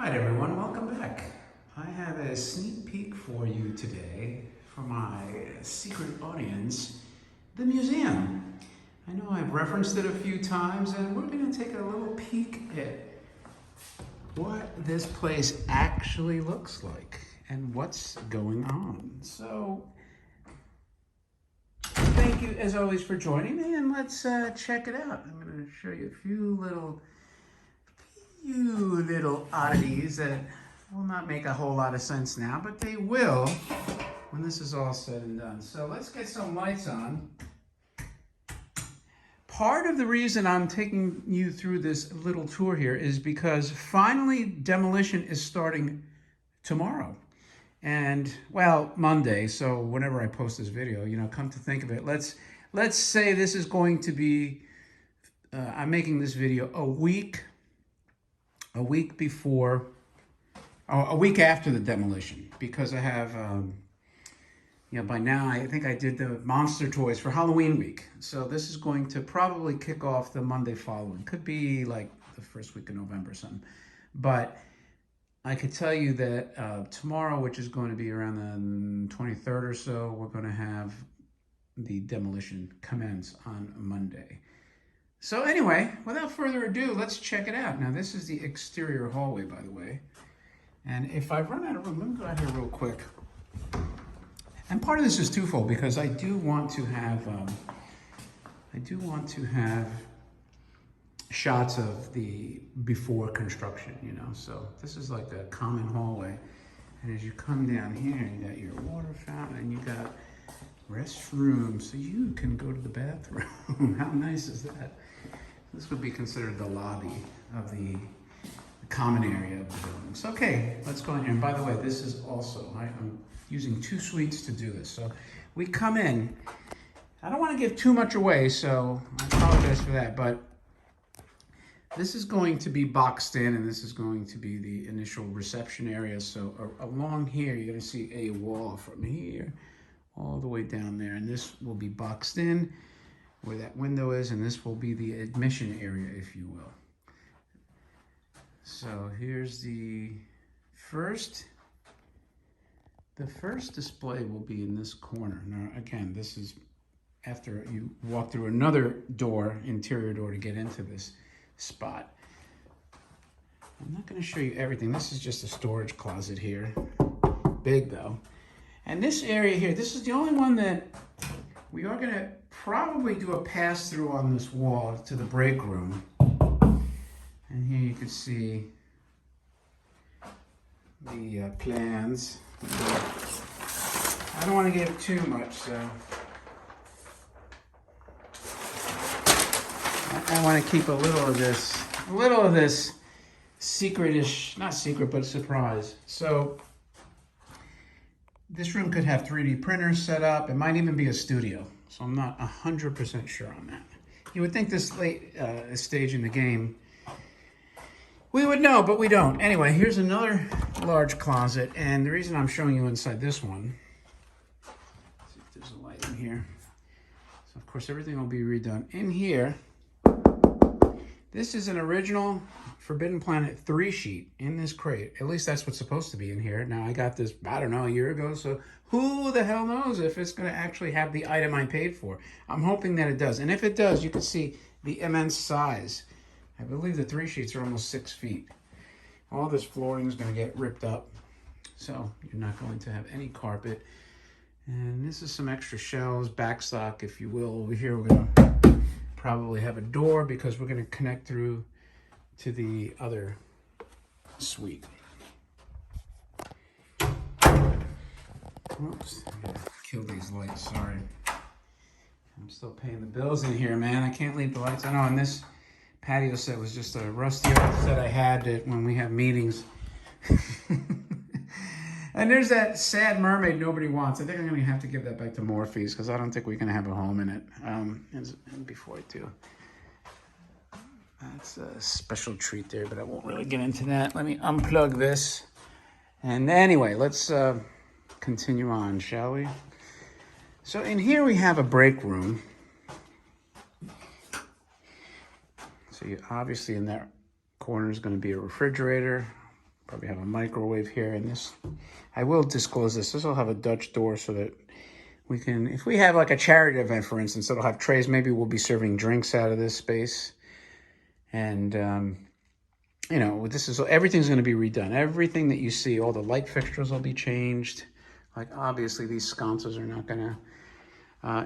Alright everyone, welcome back. I have a sneak peek for you today for my secret audience, the museum. I know I've referenced it a few times and we're going to take a little peek at what this place actually looks like and what's going on. So, thank you as always for joining me and let's check it out. I'm going to show you a few little oddities that will not make a whole lot of sense now, but they will when this is all said and done. So let's get some lights on. Part of the reason I'm taking you through this little tour here is because finally demolition is starting tomorrow. And, well, Monday, so whenever I post this video, you know, come to think of it, let's say this is going to be, I'm making this video a week before, a week after the demolition, because I have, you know, by now I think I did the monster toys for Halloween week. So this is going to probably kick off the Monday following. Could be like the first week of November or something. But I could tell you that tomorrow, which is going to be around the 23rd or so, we're going to have the demolition commence on Monday. So anyway, without further ado, let's check it out. Now this is the exterior hallway, by the way. And if I run out of room, let me go out here real quick. And part of this is twofold because I do want to have shots of the before construction, you know. So this is like a common hallway. And as you come down here, you got your water fountain and you got restroom, so you can go to the bathroom. How nice is that? This would be considered the lobby of the common area of the building. So, okay, let's go in here. And by the way, this is also, I'm using 2 suites to do this. So we come in. I don't want to give too much away, so I apologize for that. But this is going to be boxed in, and this is going to be the initial reception area. So along here, you're going to see a wall from here all the way down there. And this will be boxed in where that window is, and this will be the admission area, if you will. So here's the first display will be in this corner. Now again, this is after you walk through another door, interior door, to get into this spot. I'm not going to show you everything. This is just a storage closet here. Big though. And this area here, this is the only one that we are going to probably do a pass-through on this wall to the break room. And here you can see the plans. I don't want to give too much, so I want to keep a little of this secret-ish, not secret, but surprise. So this room could have 3D printers set up. It might even be a studio. So I'm not 100% sure on that. You would think this late stage in the game, we would know, but we don't. Anyway, here's another large closet. And the reason I'm showing you inside this one, let's see if there's a light in here. So of course, everything will be redone. In here, this is an original Forbidden Planet 3 sheet in this crate. At least that's what's supposed to be in here. Now, I got this, I don't know, a year ago, so who the hell knows if it's going to actually have the item I paid for. I'm hoping that it does. And if it does, you can see the immense size. I believe the 3 sheets are almost 6 feet. All this flooring is going to get ripped up, so you're not going to have any carpet. And this is some extra shelves, backstock, if you will. Over here, we're going to probably have a door because we're going to connect through to the other suite. Oops, I gotta kill these lights, sorry. I'm still paying the bills in here, man. I can't leave the lights on. Oh, and this patio set was just a rusty old set I had when we have meetings. And there's that sad mermaid nobody wants. I think I'm going to have to give that back to Morphe's because I don't think we can have a home in it. And before I do, that's a special treat there, but I won't really get into that. Let me unplug this. And anyway, let's continue on, shall we? So in here we have a break room. So you obviously in that corner is going to be a refrigerator, Probably have a microwave here, and this, I will disclose this. This will have a Dutch door so that we can, if we have like a charity event, for instance, it'll have trays. Maybe we'll be serving drinks out of this space. And, you know, this is, everything's going to be redone. Everything that you see, all the light fixtures will be changed. Like, obviously, these sconces are not going to.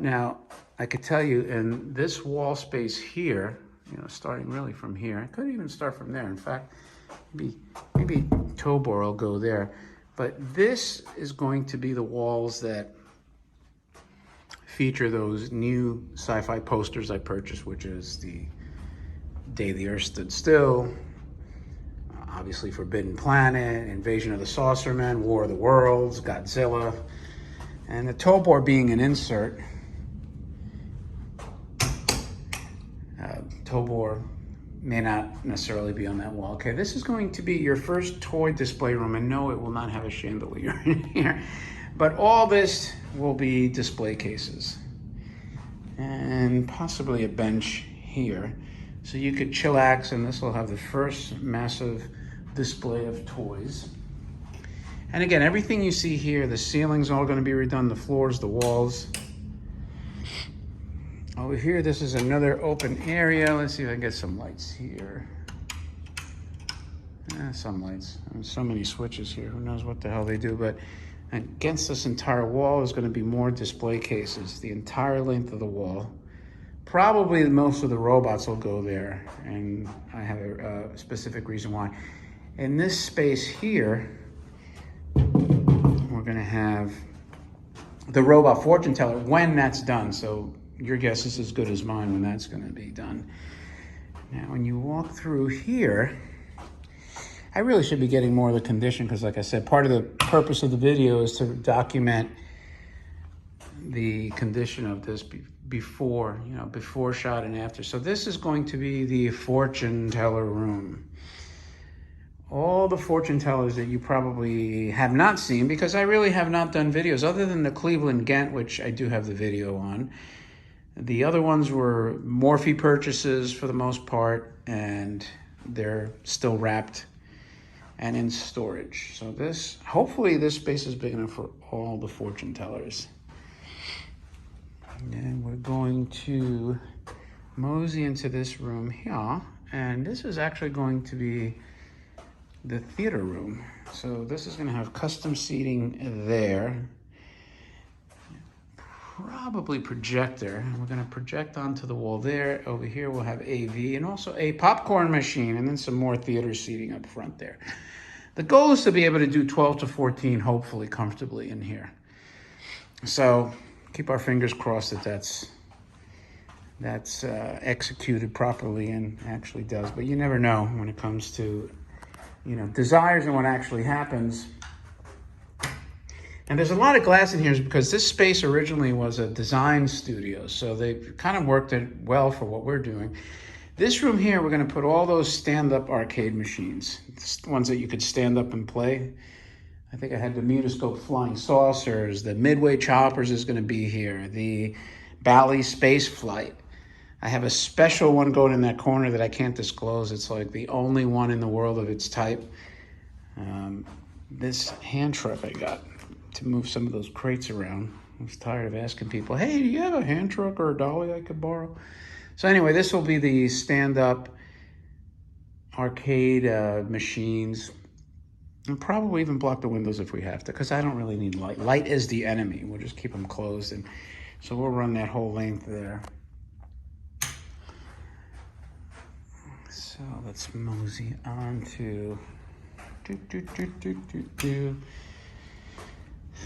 Now, I could tell you in this wall space here, you know, starting really from here, I could even start from there. In fact, maybe Tobor will go there. But this is going to be the walls that feature those new sci-fi posters I purchased, which is the Day the Earth Stood Still, obviously Forbidden Planet, Invasion of the Saucermen, War of the Worlds, Godzilla, and the Tobor being an insert. Tobor may not necessarily be on that wall. Okay, this is going to be your first toy display room, and no, it will not have a chandelier in here. But all this will be display cases and possibly a bench here. So you could chillax, and this will have the first massive display of toys. And again, everything you see here, the ceiling's all going to be redone, the floors, the walls. Over here, this is another open area. Let's see if I can get some lights here. Some lights. There's so many switches here. Who knows what the hell they do, but against this entire wall is going to be more display cases, the entire length of the wall. Probably most of the robots will go there, and I have a specific reason why. In this space here, we're going to have the robot fortune teller when that's done. So your guess is as good as mine when that's going to be done. Now, when you walk through here, I really should be getting more of the condition because, like I said, part of the purpose of the video is to document the condition of this before, you know, before shot and after. So this is going to be the fortune teller room. All the fortune tellers that you probably have not seen, because I really have not done videos other than the Cleveland Ghent, which I do have the video on. The other ones were Morphe purchases for the most part, and they're still wrapped and in storage. So this, hopefully this space is big enough for all the fortune tellers. And we're going to mosey into this room here, and this is actually going to be the theater room. So this is going to have custom seating there, probably projector. We're going to project onto the wall there. Over here we'll have AV and also a popcorn machine, and then some more theater seating up front there. The goal is to be able to do 12 to 14 hopefully comfortably in here. So keep our fingers crossed that that's executed properly and actually does. But you never know when it comes to, you know, desires and what actually happens. And there's a lot of glass in here because this space originally was a design studio. So they've kind of worked it well for what we're doing. This room here, we're going to put all those stand-up arcade machines, ones that you could stand up and play. I think I had the Mutoscope Flying Saucers, the Midway Choppers is going to be here, the Bally Space Flight. I have a special one going in that corner that I can't disclose. It's like the only one in the world of its type. This hand truck I got to move some of those crates around. I was tired of asking people, hey, do you have a hand truck or a dolly I could borrow? So anyway, this will be the stand-up arcade machines. And probably even block the windows if we have to, because I don't really need light. Light is the enemy. We'll just keep them closed. And so we'll run that whole length there. So let's mosey on to...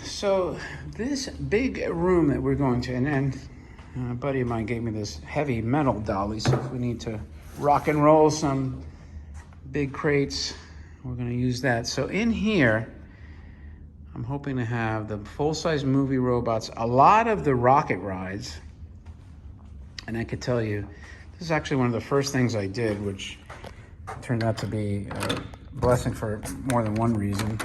So this big room that we're going to, and a buddy of mine gave me this heavy metal dolly, so if we need to rock and roll some big crates, we're going to use that. So in here, I'm hoping to have the full-size movie robots, a lot of the rocket rides, and I could tell you, this is actually one of the first things I did, which turned out to be a blessing for more than one reason.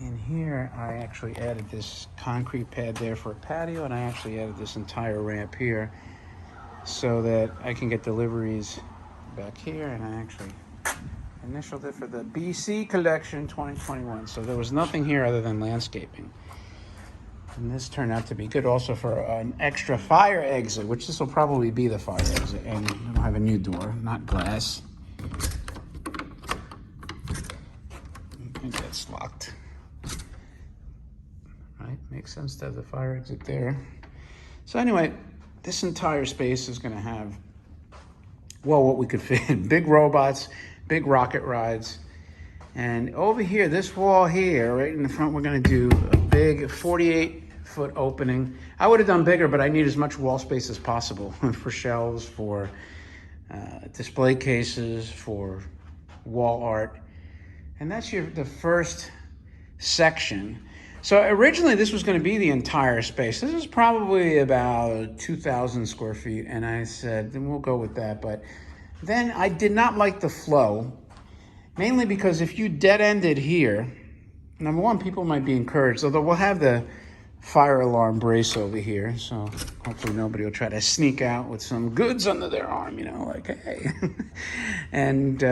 In here, I actually added this concrete pad there for a patio, and I actually added this entire ramp here so that I can get deliveries back here, and I actually Initialed it for the BC Collection 2021. So there was nothing here other than landscaping. And this turned out to be good also for an extra fire exit, which this will probably be the fire exit. And it'll have a new door, not glass. I think that's locked. Right, makes sense to have the fire exit there. So anyway, this entire space is gonna have, well, what we could fit in. Big robots, big rocket rides. And over here, this wall here, right in the front, we're gonna do a big 48-foot opening. I would have done bigger, but I need as much wall space as possible for shelves, for display cases, for wall art. And that's the first section. So originally this was going to be the entire space. This is probably about 2,000 square feet. And I said, then we'll go with that. But then I did not like the flow, mainly because if you dead-ended here, number one, people might be encouraged, although we'll have the fire alarm brace over here. So hopefully nobody will try to sneak out with some goods under their arm, you know, like, hey. And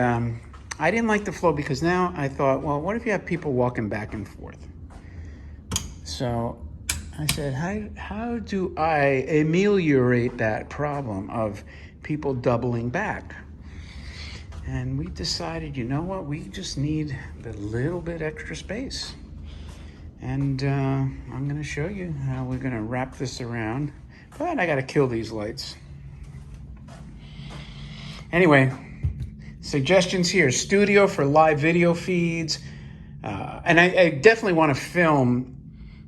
I didn't like the flow because now I thought, well, what if you have people walking back and forth? So I said, how do I ameliorate that problem of people doubling back? And we decided, you know what, we just need a little bit extra space. And I'm gonna show you how we're gonna wrap this around. But I gotta kill these lights. Anyway, suggestions here: studio for live video feeds. And I definitely wanna film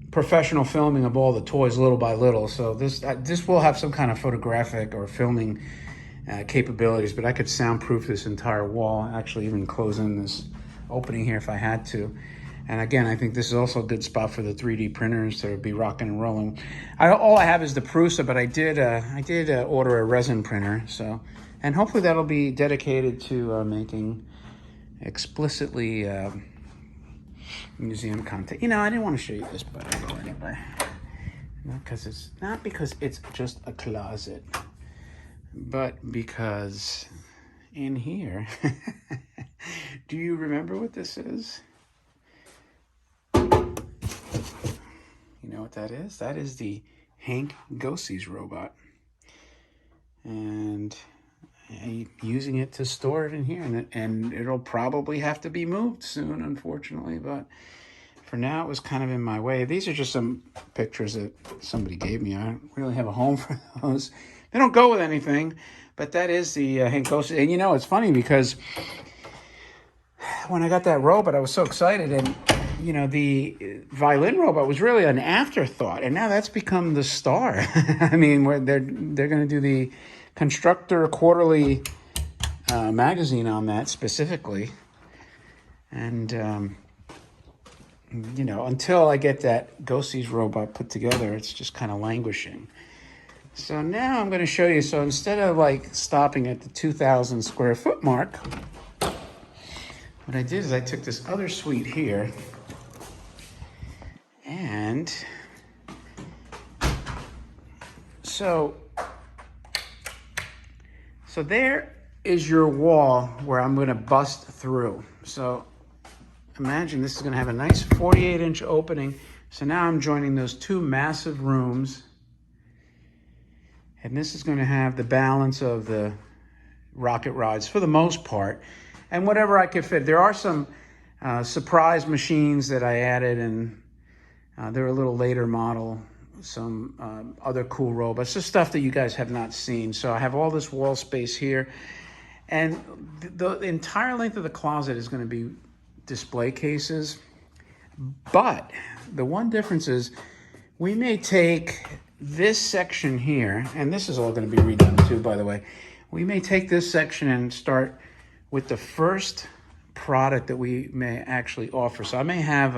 professional filming of all the toys little by little. So this will have some kind of photographic or filming capabilities, but I could soundproof this entire wall, actually even close in this opening here if I had to. And again, I think this is also a good spot for the 3D printers to be rocking and rolling. All I have is the Prusa, but I did order a resin printer. So, and hopefully that'll be dedicated to making explicitly museum content. You know, I didn't want to show you this, but I will anyway. Not because it's just a closet, but because in here, do you remember what this is? You know what that is? That is the Hank Goseys robot. And I'm using it to store it in here, and it'll probably have to be moved soon, unfortunately, but for now it was kind of in my way. These are just some pictures that somebody gave me. I don't really have a home for those. They don't go with anything, but that is the Hank Goseys. And you know, it's funny because when I got that robot, I was so excited, and you know, the violin robot was really an afterthought, and now that's become the star. I mean, they're going to do the Constructor Quarterly magazine on that specifically, and you know, until I get that Goseys robot put together, it's just kind of languishing. So now I'm going to show you. So instead of like stopping at the 2,000 square foot mark, what I did is I took this other suite here. And so there is your wall where I'm going to bust through. So imagine this is going to have a nice 48-inch opening. So now I'm joining those two massive rooms. And this is going to have the balance of the rocket rides for the most part. And whatever I could fit. There are some surprise machines that I added, and they're a little later model, some other cool robots, just stuff that you guys have not seen. So I have all this wall space here, and the entire length of the closet is going to be display cases. But the one difference is we may take this section here, and this is all going to be redone too, by the way. We may take this section and start with the first product that we may actually offer. So I may have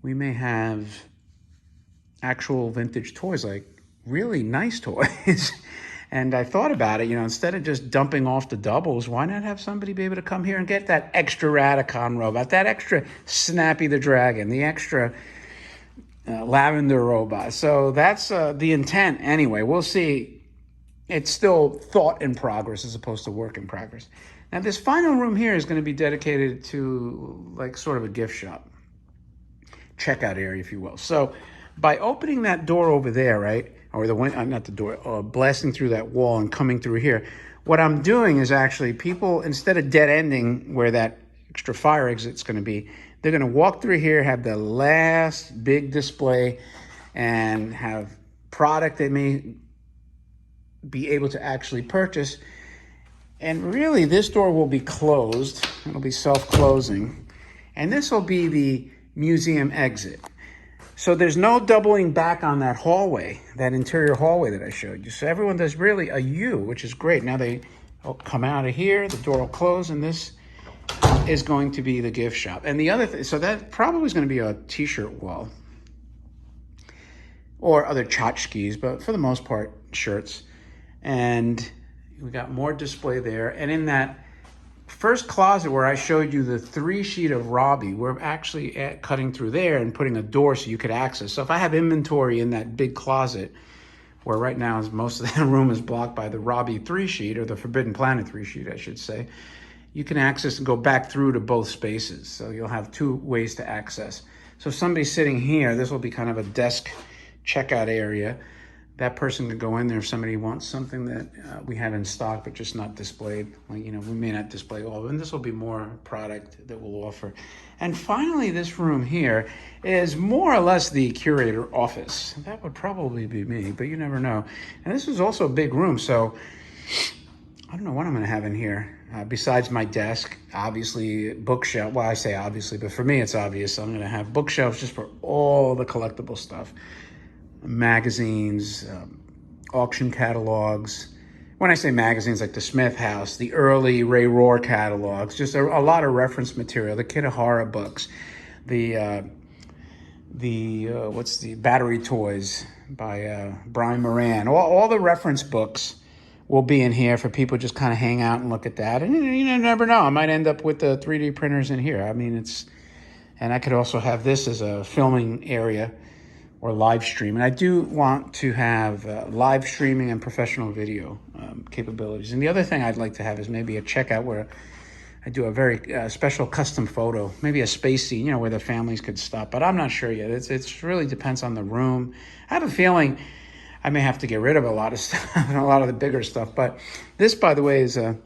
we may have actual vintage toys, like really nice toys. And I thought about it, you know, instead of just dumping off the doubles, why not have somebody be able to come here and get that extra Radicon robot, that extra Snappy the Dragon, the extra Lavender robot. So that's the intent anyway. We'll see it's still thought in progress as opposed to work in progress. Now, this final room here is going to be dedicated to like sort of a gift shop, checkout area, if you will. So by opening that door over there, right, or the window, not the door, blasting through that wall and coming through here, what I'm doing is actually people, instead of dead ending where that extra fire exit's going to be, they're going to walk through here, have the last big display, and have product they may be able to actually purchase. And really, this door will be closed. It'll be self-closing. And this will be the museum exit. So there's no doubling back on that hallway, that interior hallway that I showed you. So everyone does really a U, which is great. Now they come out of here, the door will close, and this is going to be the gift shop. And the other thing, so that probably is going to be a t-shirt wall or other tchotchkes, but for the most part, shirts. And we got more display there. And in that first closet where I showed you the 3-sheet of Robbie, we're actually cutting through there and putting a door so you could access. So if I have inventory in that big closet, where right now most of that room is blocked by the Robbie 3-sheet, or the Forbidden Planet 3-sheet, I should say, you can access and go back through to both spaces. So you'll have 2 ways to access. So if somebody's sitting here, this will be kind of a desk checkout area. That person could go in there if somebody wants something that we have in stock but just not displayed. Like, you know, we may not display all of it, and this will be more product that we'll offer. And finally, this room here is more or less the curator office. That would probably be me, but you never know. And this is also a big room, so I don't know what I'm gonna have in here. Besides my desk, obviously bookshelf. Well, I say obviously, but for me it's obvious. I'm gonna have bookshelves just for all the collectible stuff. Magazines, auction catalogs. When I say magazines, like the Smith House, the early Ray Rohr catalogs, just a lot of reference material. The Kitahara books, the Battery Toys by Brian Moran. All the reference books will be in here for people just kind of hang out and look at that. And you never know, I might end up with the 3D printers in here. I mean, and I could also have this as a filming area or live stream. And I do want to have live streaming and professional video capabilities. And the other thing I'd like to have is maybe a checkout where I do a very special custom photo, maybe a space scene, you know, where the families could stop. But I'm not sure yet. It's really depends on the room. I have a feeling I may have to get rid of a lot of stuff, a lot of the bigger stuff. But this, by the way, is a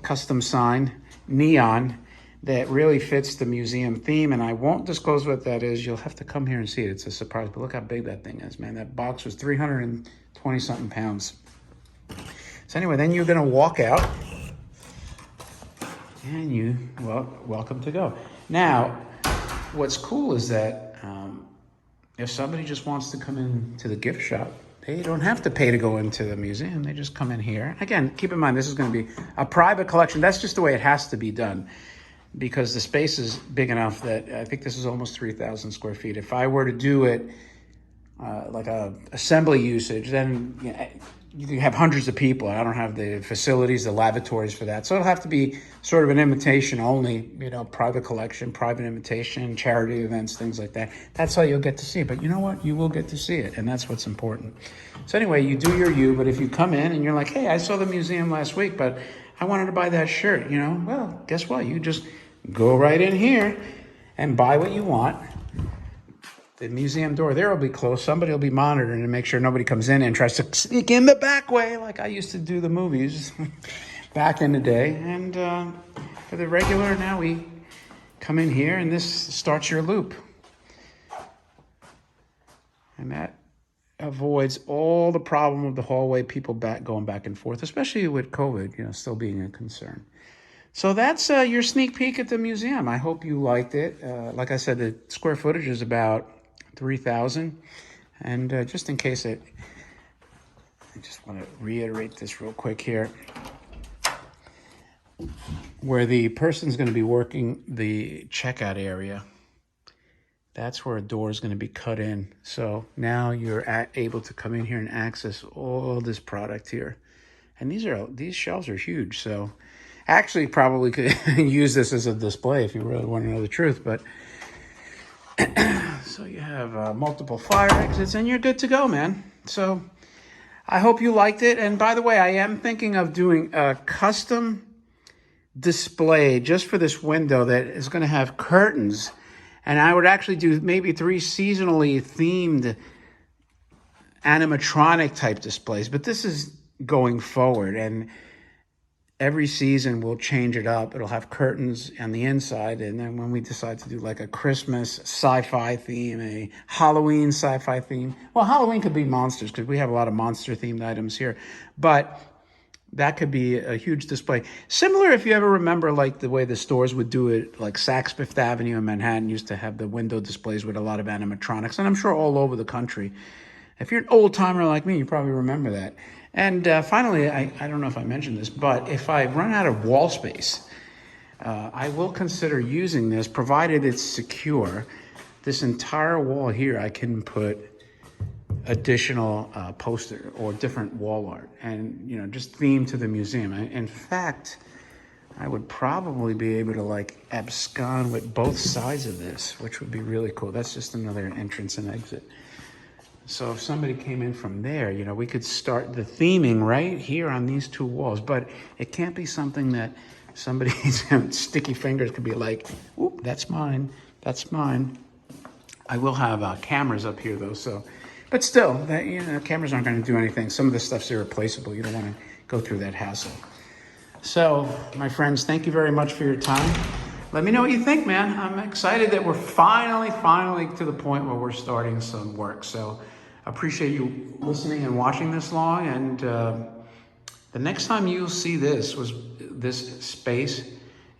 custom sign, neon, that really fits the museum theme, and I won't disclose what that is. You'll have to come here and see it. It's a surprise, but look how big that thing is, man. That box was 320-something pounds. So anyway, then you're gonna walk out, and welcome to go. Now, what's cool is that if somebody just wants to come into the gift shop, they don't have to pay to go into the museum. They just come in here. Again, keep in mind, this is gonna be a private collection. That's just the way it has to be done, because the space is big enough that I think this is almost 3,000 square feet. If I were to do it like a assembly usage, then you can have hundreds of people. I don't have the facilities, the lavatories for that. So it'll have to be sort of an invitation only, you know, private collection, private invitation, charity events, things like that. That's how you'll get to see it. But you know what? You will get to see it, and that's what's important. So anyway, you do your you, but if you come in and you're like, hey, I saw the museum last week, but I wanted to buy that shirt, you know, well, guess what? You just go right in here and buy what you want. The museum door there will be closed. Somebody will be monitoring to make sure nobody comes in and tries to sneak in the back way like I used to do the movies back in the day. And for the regular, now we come in here and this starts your loop. And that avoids all the problem of the hallway, people going back and forth, especially with COVID, you know, still being a concern. So that's your sneak peek at the museum. I hope you liked it. Like I said, the square footage is about 3,000. And just in case I just want to reiterate this real quick here. Where the person's going to be working the checkout area, that's where a door is going to be cut in. So now you're able to come in here and access all this product here. And these shelves are huge. So actually probably could use this as a display if you really want to know the truth. But so you have multiple fire exits and you're good to go, man. So I hope you liked it. And by the way, I am thinking of doing a custom display just for this window that is going to have curtains. And I would actually do maybe 3 seasonally themed animatronic type displays. But this is going forward, and every season we'll change it up. It'll have curtains on the inside, and then when we decide to do like a Christmas sci-fi theme, a Halloween sci-fi theme. Well, Halloween could be monsters because we have a lot of monster themed items here, but that could be a huge display. Similar, if you ever remember, like the way the stores would do it, like Saks Fifth Avenue in Manhattan used to have the window displays with a lot of animatronics, and I'm sure all over the country. If you're an old timer like me, you probably remember that. And finally, I don't know if I mentioned this, but if I run out of wall space, I will consider using this, provided it's secure. This entire wall here, I can put additional poster or different wall art, and just theme to the museum. In fact, I would probably be able to like abscond with both sides of this, which would be really cool. That's just another entrance and exit. So if somebody came in from there, we could start the theming right here on these 2 walls. But it can't be something that somebody's sticky fingers could be like, "Oop, that's mine, that's mine." I will have cameras up here though, so. But still, cameras aren't going to do anything. Some of this stuff's irreplaceable. You don't want to go through that hassle. So, my friends, thank you very much for your time. Let me know what you think, man. I'm excited that we're finally to the point where we're starting some work. So, appreciate you listening and watching this long. And the next time you'll see this space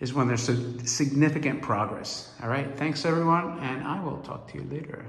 is when there's significant progress. All right. Thanks, everyone. And I will talk to you later.